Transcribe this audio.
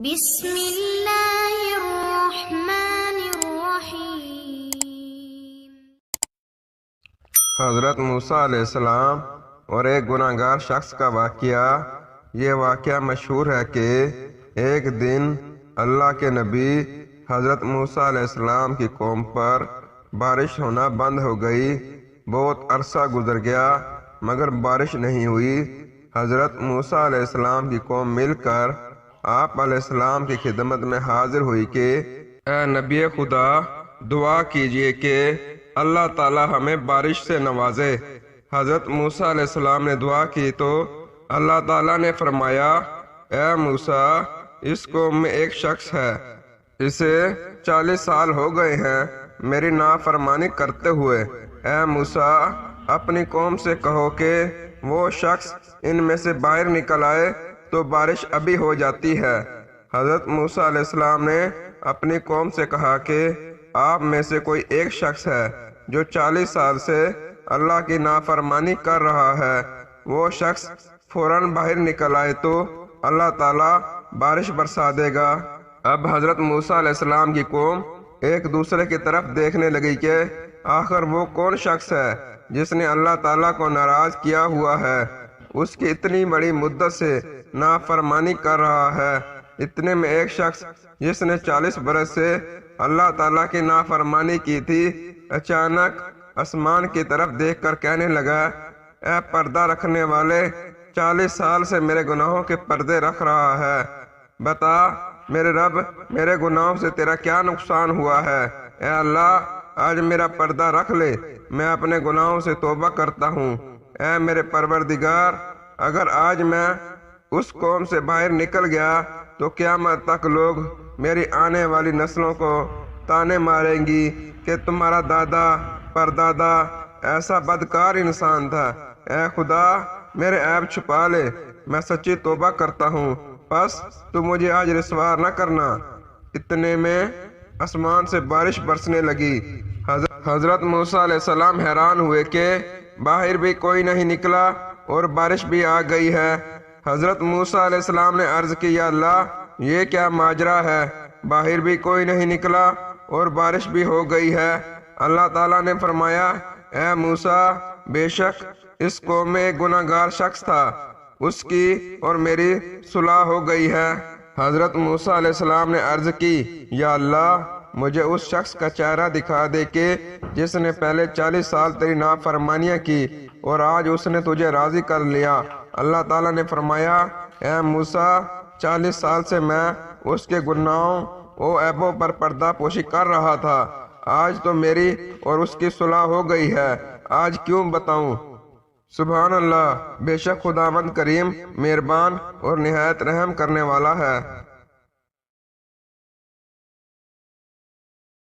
بسم اللہ الرحمن الرحیم۔ حضرت موسیٰ علیہ السلام اور ایک گناہ گار شخص کا واقعہ۔ یہ واقعہ مشہور ہے کہ ایک دن اللہ کے نبی حضرت موسیٰ علیہ السلام کی قوم پر بارش ہونا بند ہو گئی۔ بہت عرصہ گزر گیا مگر بارش نہیں ہوئی۔ حضرت موسیٰ علیہ السلام کی قوم مل کر آپ علیہ السلام کی خدمت میں حاضر ہوئی کہ اے نبی خدا، دعا کیجئے کہ اللہ تعالی ہمیں بارش سے نوازے۔ حضرت موسیٰ علیہ السلام نے دعا کی تو اللہ تعالیٰ نے فرمایا، اے موسیٰ، اس قوم میں ایک شخص ہے، اسے 40 سال ہو گئے ہیں میری نافرمانی کرتے ہوئے۔ اے موسیٰ، اپنی قوم سے کہو کہ وہ شخص ان میں سے باہر نکل آئے تو بارش ابھی ہو جاتی ہے۔ حضرت موسیٰ علیہ السلام نے اپنی قوم سے کہا کہ آپ میں سے کوئی ایک شخص ہے جو 40 سال سے اللہ کی نافرمانی کر رہا ہے، وہ شخص فوراً باہر نکل آئے تو اللہ تعالیٰ بارش برسا دے گا۔ اب حضرت موسیٰ علیہ السلام کی قوم ایک دوسرے کی طرف دیکھنے لگی کہ آخر وہ کون شخص ہے جس نے اللہ تعالیٰ کو ناراض کیا ہوا ہے، اس کی اتنی بڑی مدت سے نافرمانی کر رہا ہے۔ اتنے میں ایک شخص جس نے 40 برس سے اللہ تعالیٰ کی نافرمانی کی تھی، اچانک آسمان کی طرف دیکھ کر کہنے لگا، اے پردہ رکھنے والے، 40 سال سے میرے گناہوں کے پردے رکھ رہا ہے، بتا میرے رب، میرے گناہوں سے تیرا کیا نقصان ہوا ہے؟ اے اللہ، آج میرا پردہ رکھ لے، میں اپنے گناہوں سے توبہ کرتا ہوں۔ اے میرے پروردگار، اگر آج میں اس قوم سے باہر نکل گیا تو قیامت تک لوگ میری آنے والی نسلوں کو تانے ماریں گی کہ تمہارا دادا پردادا ایسا بدکار انسان تھا۔ اے خدا، میرے عیب چھپا لے، میں سچی توبہ کرتا ہوں، بس تو مجھے آج رسوا نہ کرنا۔ اتنے میں آسمان سے بارش برسنے لگی۔ حضرت موسیٰ علیہ السلام حیران ہوئے کہ باہر بھی کوئی نہیں نکلا اور بارش بھی آ گئی ہے۔ حضرت موسیٰ علیہ السلام نے عرض کی، یا اللہ، یہ کیا ماجرا ہے؟ باہر بھی کوئی نہیں نکلا اور بارش بھی ہو گئی ہے۔ اللہ تعالیٰ نے فرمایا، اے موسیٰ، بے شک اس قوم میں ایک گناہ گار شخص تھا، اس کی اور میری صلح ہو گئی ہے۔ حضرت موسیٰ علیہ السلام نے عرض کی، یا اللہ، مجھے اس شخص کا چہرہ دکھا دے کہ جس نے پہلے 40 سال تیری نافرمانیاں کی اور آج اس نے تجھے راضی کر لیا۔ اللہ تعالیٰ نے فرمایا، اے موسیٰ، 40 سال سے میں اس کے گناہوں و عیبوں پر پردہ پوشی کر رہا تھا، آج تو میری اور اس کی صلح ہو گئی ہے، آج کیوں بتاؤں؟ سبحان اللہ، بے شک خداوند کریم، مہربان اور نہایت رحم کرنے والا ہے۔